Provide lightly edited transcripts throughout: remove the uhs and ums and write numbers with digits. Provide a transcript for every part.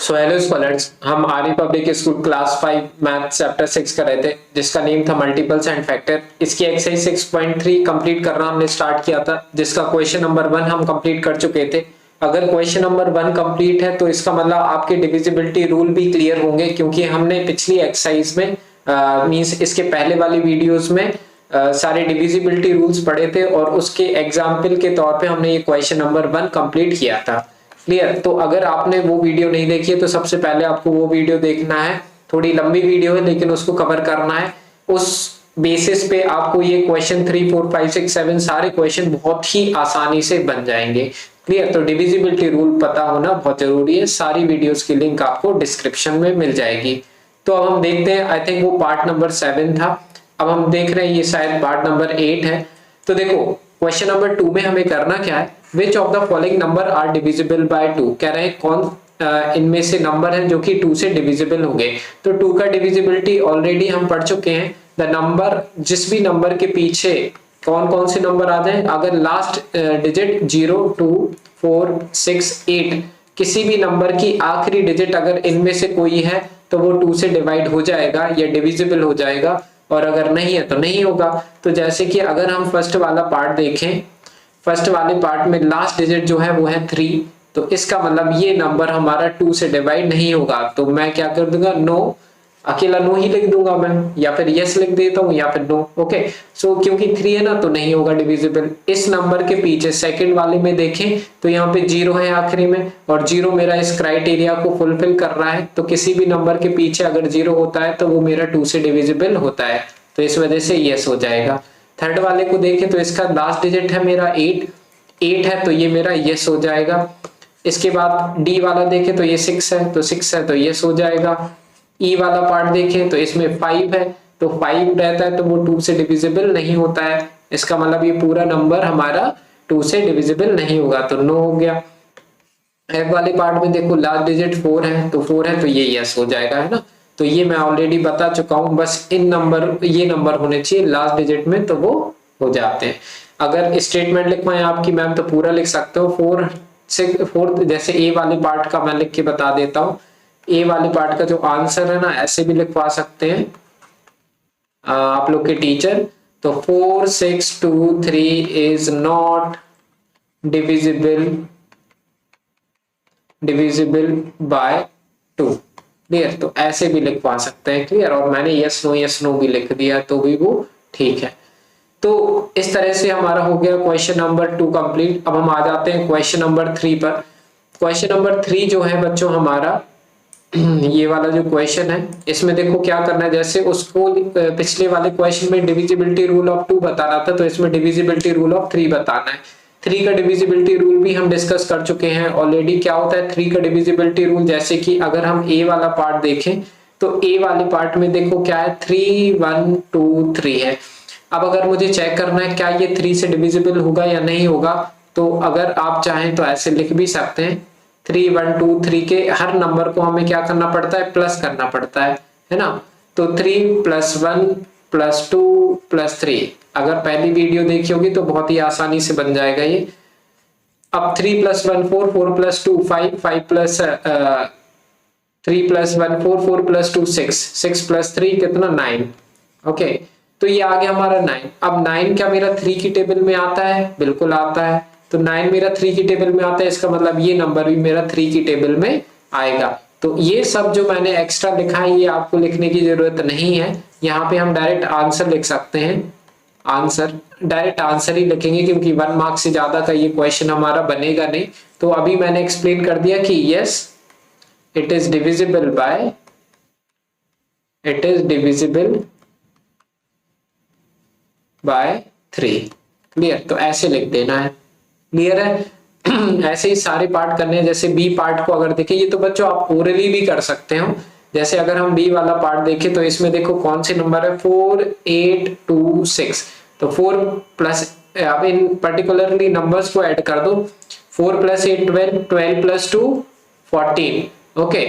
सो hello scholars, हम Arya public school class 5 math chapter 6 कर रहे थे जिसका नेम था मल्टीपल्स एंड फैक्टर। इसकी एक्सरसाइज 6.3 कंप्लीट करना हमने स्टार्ट किया था, जिसका क्वेश्चन नंबर 1 हम कंप्लीट कर चुके थे। अगर क्वेश्चन नंबर 1 कंप्लीट है तो इसका मतलब आपके डिविजिबिलिटी रूल भी क्लियर होंगे, क्योंकि हमने पिछली एक्सरसाइज में मींस इसके पहले वाली वीडियोस में सारे डिविजिबिलिटी रूल्स पढ़े थे और उसके एग्जाम्पल के तौर पे हमने ये क्वेश्चन नंबर 1 कंप्लीट किया था। क्लियर? तो अगर आपने वो वीडियो नहीं देखी है तो सबसे पहले आपको वो वीडियो देखना है। थोड़ी लंबी वीडियो है लेकिन उसको कवर करना है। उस बेसिस पे आपको ये क्वेश्चन 3, 4, 5, 6, 7 सारे क्वेश्चन बहुत ही आसानी से बन जाएंगे। क्लियर? तो डिविजिबिलिटी रूल पता होना बहुत जरूरी है। सारी वीडियोस की लिंक आपको डिस्क्रिप्शन में मिल जाएगी। तो अब हम देखते हैं, आई थिंक वो पार्ट नंबर 7 था, अब हम देख रहे हैं ये शायद पार्ट नंबर 8 है। तो देखो क्वेश्चन नंबर 2 में हमें करना क्या है, which of the following number are divisible by 2। कह रहे हैं कौन इनमें से नंबर है जो कि 2 से डिविजिबल होंगे। तो 2 का डिविजिबिलिटी ऑलरेडी हम पढ़ चुके हैं। द नंबर, जिस भी नंबर के पीछे कौन कौन से नंबर आ जाए, अगर लास्ट डिजिट 0, 2, 4, 6, 8 किसी भी नंबर की आखिरी डिजिट अगर इनमें से कोई है तो वो 2 से डिवाइड हो जाएगा या डिविजिबल हो जाएगा, और अगर नहीं है तो नहीं होगा। तो जैसे कि अगर हम फर्स्ट वाला पार्ट देखें, फर्स्ट वाले पार्ट में लास्ट डिजिट जो है वो है 3, तो इसका मतलब ये नंबर हमारा 2 से डिवाइड नहीं होगा। तो मैं क्या कर दूंगा, नो, अकेला नो ही लिख दूंगा मैं, या फिर यस लिख देता हूं, या फिर नो। ओके, सो क्योंकि 3 है ना तो नहीं होगा डिविजिबल। इस नंबर के पीछे सेकंड वाले में देखें तो यहाँ पे 0 है आखिरी में, और 0 मेरा इस क्राइटेरिया को फुलफिल कर रहा है। तो किसी भी नंबर के पीछे अगर 0 होता है तो वो मेरा 2 से डिविजिबल होता है, तो इस वजह से यस हो जाएगा। थर्ड वाले को देखें तो इसका लास्ट डिजिट है मेरा 8 है, तो ये मेरा यस हो जाएगा। इसके बाद डी वाला देखें तो ये 6 है, तो 6 है तो यस हो जाएगा। ई वाला पार्ट देखें तो इसमें 5 है, तो 5 रहता है तो वो 2 से डिविजिबल नहीं होता है। इसका मतलब ये पूरा नंबर हमारा 2 से डिविजिबल नहीं होगा, तो नो हो गया। एफ वाले पार्ट में देखो लास्ट डिजिट 4 है, तो 4 है तो ये यस हो जाएगा, है ना। तो ये मैं ऑलरेडी बता चुका हूं, बस इन नंबर, ये नंबर होने चाहिए लास्ट डिजिट में तो वो हो जाते हैं। अगर स्टेटमेंट लिखवाएं आपकी मैम तो पूरा लिख सकते हो। 4, 6, जैसे ए वाले पार्ट का मैं लिख के बता देता हूँ। ए वाले पार्ट का जो आंसर है ना, ऐसे भी लिखवा सकते हैं आप लोग के टीचर। तो 4, 6, 2, 3 is not divisible by 2। Clear? तो ऐसे भी लिखवा सकते हैं। क्लियर? और मैंने यस नो भी लिख दिया तो भी वो ठीक है। तो इस तरह से हमारा हो गया क्वेश्चन नंबर 2 कंप्लीट। अब हम आ जाते हैं क्वेश्चन नंबर 3 पर। क्वेश्चन नंबर 3 जो है बच्चों हमारा ये वाला जो क्वेश्चन है, इसमें देखो क्या करना है। जैसे उसको पिछले वाले क्वेश्चन में डिविजिबिलिटी रूल ऑफ 2 बताना था, तो इसमें डिविजिबिलिटी रूल ऑफ 3 बताना है। 3 का डिविजिबिलिटी रूल भी हम डिस्कस कर चुके हैं ऑलरेडी। क्या होता है 3 का डिविजिबिलिटी रूल, जैसे कि अगर हम ए वाला पार्ट देखें तो ए वाले पार्ट में देखो क्या है, 3, 1, 2, 3 है। अब अगर मुझे चेक करना है क्या ये 3 से डिविजिबल होगा या नहीं होगा, तो अगर आप चाहें तो ऐसे लिख भी सकते हैं। 3, 1, 2, 3 के हर नंबर को हमें क्या करना पड़ता है, प्लस करना पड़ता है ना। तो 3 + 1 + 2 + 3, अगर पहली वीडियो देखी होगी तो बहुत ही आसानी से बन जाएगा ये। अब 3 + 1 4, 4 + 2 5, 5 + 3 + 1 4, 4 + 2 6, 6 + 3 कितना 9। ओके, तो ये आ गया हमारा 9। अब 9 क्या मेरा 3 की टेबल में आता है? बिल्कुल आता है। तो 9 मेरा 3 की टेबल में आता है, इसका मतलब ये नंबर भी मेरा 3 की टेबल में आएगा। तो ये सब जो मैंने एक्स्ट्रा लिखा है ये आपको लिखने की जरूरत नहीं है। यहाँ पे हम डायरेक्ट आंसर लिख सकते हैं। डायरेक्ट आंसर ही लिखेंगे, क्योंकि 1 मार्क से ज्यादा का ये क्वेश्चन हमारा बनेगा नहीं। तो अभी मैंने एक्सप्लेन कर दिया कि yes, it is divisible by 3। Clear? तो ऐसे लिख देना है। क्लियर है? ऐसे ही सारे पार्ट करने हैं। जैसे बी पार्ट को अगर देखें, ये तो बच्चों आप ओरली भी कर सकते हो। जैसे अगर हम बी वाला पार्ट देखें तो इसमें देखो कौन से नंबर है, 4, 8, 2, 6। तो 4 प्लस, अब इन पर्टिकुलरली नंबर्स को ऐड कर दो। 4 + 8 12, 12 + 2 14। ओके,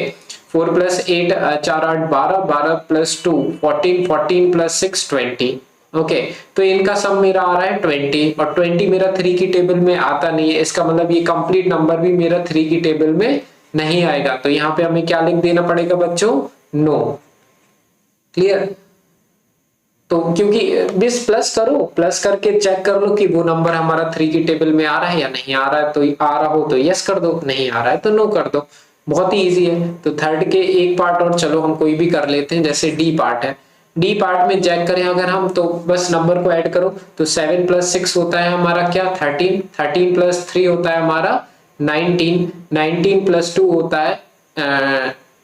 4 + 8 4, 8 12, 12 + 2 14, 14 + 6 20। ओके, तो इनका सम मेरा आ रहा है 20, और 20 मेरा 3 की टेबल में आता नहीं है। इसका मतलब ये कंप्लीट नंबर भी मेरा 3 की टेबल में नहीं आएगा। तो यहाँ पे हमें क्या लिख देना पड़ेगा बच्चों, नो। क्लियर। तो क्योंकि दिस प्लस करो, प्लस करके चेक कर लो कि वो नंबर हमारा 3 की टेबल में आ रहा है या नहीं आ रहा है। तो आ रहा हो तो यस कर दो, नहीं आ रहा है तो नो कर दो। बहुत ही इजी है। तो थर्ड के एक पार्ट और चलो हम कोई भी कर लेते हैं, जैसे डी पार्ट है। डी पार्ट में चेक करें अगर हम, तो बस नंबर को ऐड करो। तो 7 + 6 होता है हमारा क्या, 13। 13 + 3 होता है हमारा 19। 19 + 2 होता है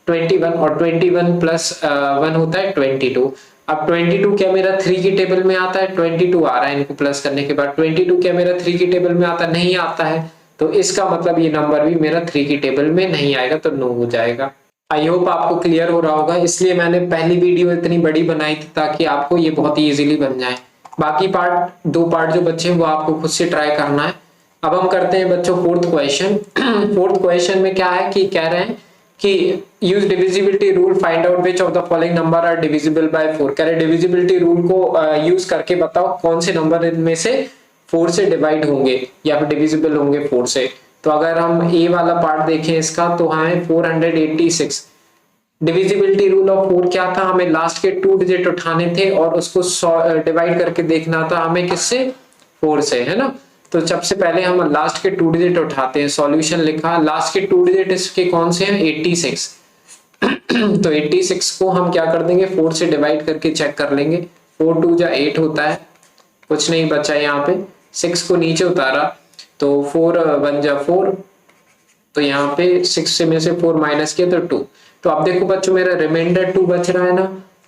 21, और 21 + 1 होता है 22। अब 22 क्या मेरा 3 की टेबल में आता है, 22 आ रहा है इनको प्लस करने के बाद। 22 क्या मेरा 3 की टेबल में आता, नहीं आता है। तो इसका मतलब ये नंबर भी मेरा 3 की टेबल में नहीं आएगा, तो नो हो जाएगा। आई होप आपको क्लियर हो रहा होगा, इसलिए मैंने पहली वीडियो इतनी बड़ी बनाई थी ताकि आपको ये बहुत ही इजीली बन जाए। बाकी पार्ट, 2 पार्ट जो बच्चे हैं वो आपको खुद से ट्राई करना है। अब हम करते हैं बच्चों फोर्थ क्वेश्चन। फोर्थ क्वेश्चन में क्या है कि कह रहे हैं कि use divisibility rule, find out which of the following number are divisible by 4। कह रहे डिविजिबिलिटी रूल को यूज करके बताओ कौन से नंबर इनमें से 4 से डिवाइड होंगे या फिर डिविजिबल होंगे 4 से। तो अगर हम ए वाला पार्ट देखें इसका, तो हमें 486। डिविजिबिलिटी रूल ऑफ 4 क्या था, हमें लास्ट के 2 डिजिट उठाने थे और उसको डिवाइड करके देखना था हमें किससे, 4 से, है ना। तो सबसे पहले हम लास्ट के 2 डिजिट उठाते हैं। सॉल्यूशन लिखा, लास्ट के 2 डिजिट इसके कौन से हैं, 86। तो 86 को हम क्या कर देंगे, 4 से डिवाइड करके चेक कर लेंगे। 4 2 जा 8 होता है, कुछ नहीं बचा यहाँ पे। 6 को नीचे उतारा तो 4 1 जा 4, तो यहाँ पे 6 से में से 4 माइनस किया तो 2। तो अब देखो बच्चों मेरा रिमाइंडर 2 बच रहा है ना।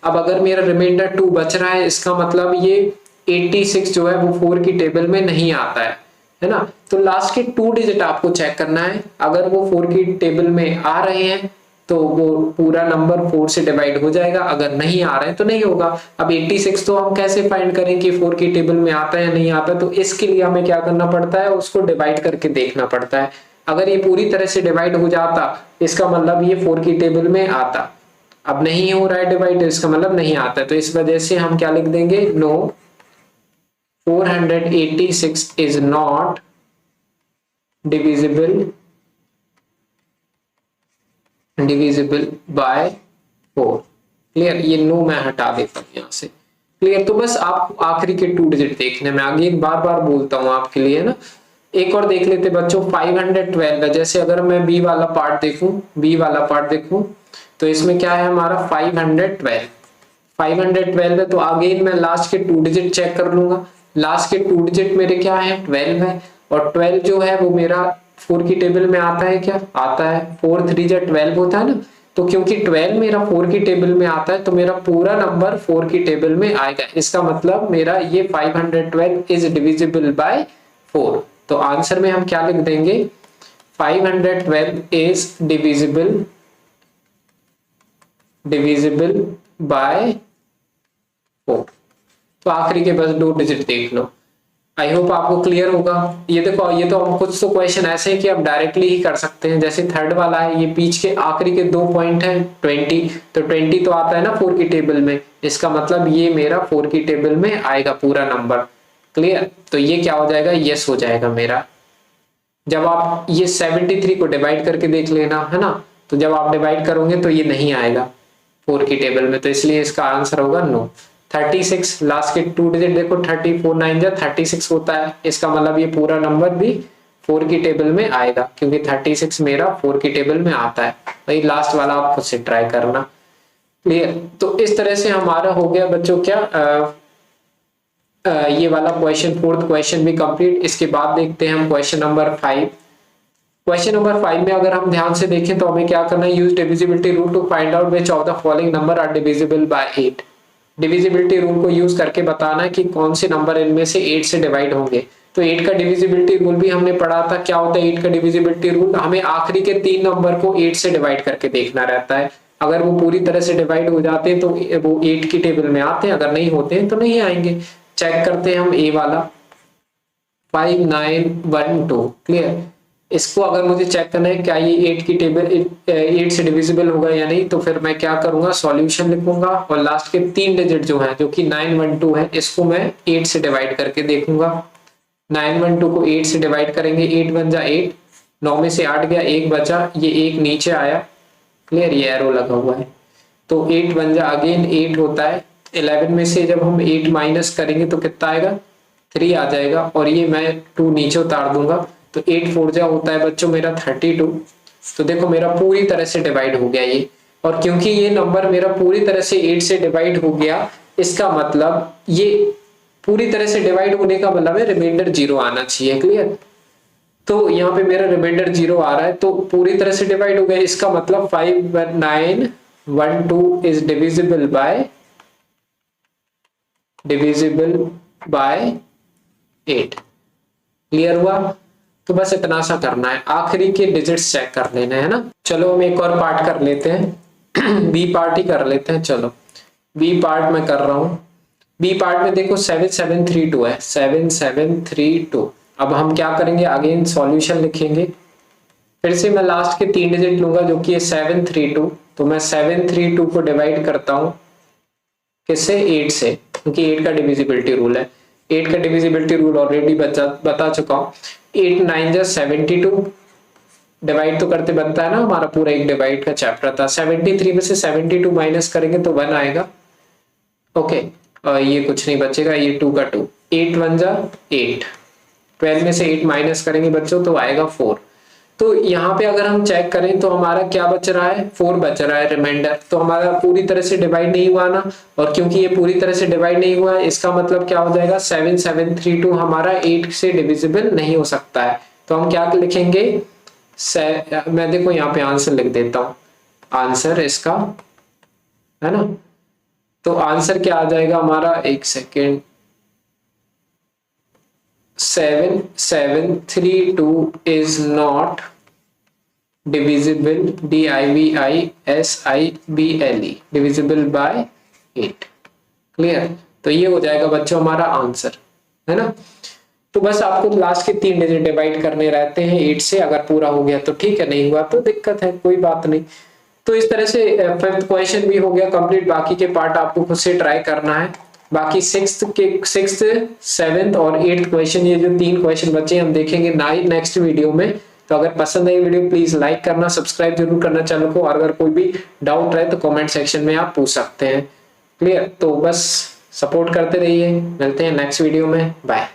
अब अगर मेरा रिमाइंडर 2 बच रहा है, इसका मतलब ये 86 जो है वो 4 की टेबल में नहीं आता है ना। तो लास्ट के 2 डिजिट आपको चेक करना है, अगर वो 4 की टेबल में आ रहे हैं तो वो पूरा नंबर 4 से डिवाइड हो जाएगा, अगर नहीं आ रहे हैं तो नहीं होगा। अब 86 तो हम कैसे फाइंड करें कि 4 की टेबल में आता है या नहीं आता, तो इसके लिए हमें क्या करना पड़ता है, उसको डिवाइड करके देखना पड़ता है। अगर ये पूरी तरह से डिवाइड हो जाता, इसका मतलब ये 4 की टेबल में आता। अब नहीं हो रहा है डिवाइड, इसका मतलब नहीं आता। तो इस वजह से हम क्या लिख देंगे, no 486 is not divisible by 4। Clear, ये नो मैं हटा देता हूं यहां से। क्लियर। तो बस आप आखिरी के 2 डिजिट देखने में, आगे बार बार बोलता हूं आपके लिए ना। एक और देख लेते बच्चों, 512 है। जैसे अगर मैं बी वाला पार्ट देखूं, तो इसमें क्या है हमारा 512। 512 है, तो अगेन मैं लास्ट के 2 डिजिट चेक कर लूंगा। लास्ट के 2 डिजिट मेरे क्या है, 12 है। और 12 जो है वो मेरा 4 की टेबल में आता है, क्या आता है, 4 3 जा 12 होता है ना। तो क्योंकि 12 मेरा 4 की टेबल में आता है, तो मेरा पूरा नंबर 4 की टेबल में आएगा। इसका मतलब मेरा ये 512 इज डिविजिबल बाय 4। तो आंसर में हम क्या लिख देंगे, 512 इज डिविजिबल बाय 4। तो आखिरी के बस 2 डिजिट देख लो। आई होप आपको क्लियर होगा। ये देखो, ये तो हम कुछ तो क्वेश्चन ऐसे हैं कि आप डायरेक्टली ही कर सकते हैं। जैसे थर्ड वाला है, ये बीच के आखिरी के 2 पॉइंट है 20, तो 20 तो आता है ना 4 की टेबल में। इसका मतलब ये मेरा 4 की टेबल में आएगा पूरा नंबर। क्लियर। तो ये क्या हो जाएगा, यस हो जाएगा मेरा। जब आप ये 73 को डिवाइड करके देख लेना, है ना। तो जब आप डिवाइड करोगे तो ये नहीं आएगा 4 की टेबल में, तो इसलिए इसका आंसर होगा नो। 36 लास्ट के 2 डिजिट देखो, 34 9 जा 36 होता है। इसका मतलब ये पूरा नंबर भी 4 की टेबल में आएगा, क्योंकि 36 मेरा 4 की टेबल में आता है। वही लास्ट वाला आप खुद से ट्राई करना। क्लियर। तो इस तरह से हमारा हो गया बच्चों क्या, ये वाला क्वेश्चन, फोर्थ क्वेश्चन भी कंप्लीट। इसके बाद देखते हैं हम क्वेश्चन नंबर 5। क्वेश्चन नंबर 5 में अगर हम ध्यान से देखें तो हमें क्या करना है, use divisibility rule to find out which of the following number are divisible by 8। Divisibility rule को यूज करके बताना है कि कौन से नंबर इनमें से 8 से डिवाइड होंगे। तो 8 का डिविजिबिलिटी रूल भी हमने पढ़ा था। क्या होता है 8 का डिविजिबिलिटी रूल, हमें आखिरी के 3 नंबर को 8 से डिवाइड करके देखना रहता है। अगर वो पूरी तरह से डिवाइड हो जाते हैं तो वो 8 की टेबल में आते हैं, अगर नहीं होते हैं तो नहीं आएंगे। चेक करते हैं हम ए वाला 5912। क्लियर। इसको अगर मुझे चेक करना है क्या ये 8 की टेबल 8 से डिविजिबल होगा या नहीं, तो फिर मैं क्या करूंगा, सॉल्यूशन लिखूंगा और लास्ट के 3 डिजिट जो है, जो कि 912 है, इसको मैं 8 से डिवाइड करके देखूंगा। 912 को 8 से डिवाइड करेंगे, 8 1 जा 8, 9 में से 8 गया, 1 बचा, ये 1 नीचे आया, क्लियर, ये एरो लगा हुआ है, तो 8 बन जा, अगेन 8 होता है। 11 में से जब हम 8 माइनस करेंगे तो कितना आएगा, 3 आ जाएगा, और ये मैं 2 नीचे उतार दूंगा, तो 8 4 जा होता है बच्चों मेरा 32। तो देखो मेरा पूरी तरह से डिवाइड हो गया ये, और क्योंकि ये नंबर मेरा पूरी तरह से 8 से डिवाइड हो गया, इसका मतलब ये पूरी तरह से डिवाइड होने का मतलब है रिमाइंडर 0 आना चाहिए, क्लियर। तो यहाँ पे मेरा रिमाइंडर 0 आ रहा है, तो पूरी तरह से डिवाइड हो गया, इसका मतलब 5912 इज डिविजिबल बाय 8, क्लियर हुआ। तो बस इतना सा करना है, आखिरी के डिजिट्स चेक कर लेना है ना। चलो हम एक और पार्ट कर लेते हैं बी पार्ट ही कर लेते हैं। चलो बी पार्ट में कर रहा हूं। बी पार्ट में देखो 7732 है, 7732। अब हम क्या करेंगे, अगेन सॉल्यूशन लिखेंगे, फिर से मैं लास्ट के 3 डिजिट लूंगा जो कि है 732। तो मैं 732 को डिवाइड करता हूं किससे, 8 से, क्योंकि 8 का डिविजिबिलिटी रूल है। 8 का डिविजिबिलिटी रूल ऑलरेडी बता चुका हूं। 8 9 जा 72, डिवाइड तो करते बनता है ना, हमारा पूरा एक डिवाइड का चैप्टर था। 73 में से 72 माइनस करेंगे तो 1 आएगा, ओके। ये कुछ नहीं बचेगा, ये 2 का 2, 8 1 जा 8, 12 में से 8 माइनस करेंगे बच्चों तो आएगा 4। तो यहाँ पे अगर हम चेक करें तो हमारा क्या बच रहा है, 4 बच रहा है रिमाइंडर। तो हमारा पूरी तरह से डिवाइड नहीं हुआ ना, और क्योंकि ये पूरी तरह से डिवाइड नहीं हुआ है, इसका मतलब क्या हो जाएगा, 7732 हमारा 8 से डिविजिबल नहीं हो सकता है। तो हम क्या लिखेंगे, मैं देखो यहाँ पे आंसर लिख देता हूँ, आंसर इसका है ना। तो आंसर क्या आ जाएगा हमारा, एक second, 7732 is not divisible, divisible, divisible by 8, clear. तो ये हो जाएगा बच्चों हमारा आंसर, है ना। तो बस आपको लास्ट के 3 डिजिट डिवाइड करने रहते हैं 8 से, अगर पूरा हो गया तो ठीक है, नहीं हुआ तो दिक्कत है, कोई बात नहीं। तो इस तरह से 5th क्वेश्चन भी हो गया कंप्लीट। बाकी के पार्ट आपको खुद से ट्राई करना है। बाकी 6th, 7th और 8th क्वेश्चन, ये जो 3 क्वेश्चन बचे हम देखेंगे नेक्स्ट वीडियो में। तो अगर पसंद आई वीडियो प्लीज लाइक करना, सब्सक्राइब जरूर करना चैनल को, और अगर कोई भी डाउट रहे तो कमेंट सेक्शन में आप पूछ सकते हैं, क्लियर। तो बस सपोर्ट करते रहिए, मिलते हैं नेक्स्ट वीडियो में, बाय।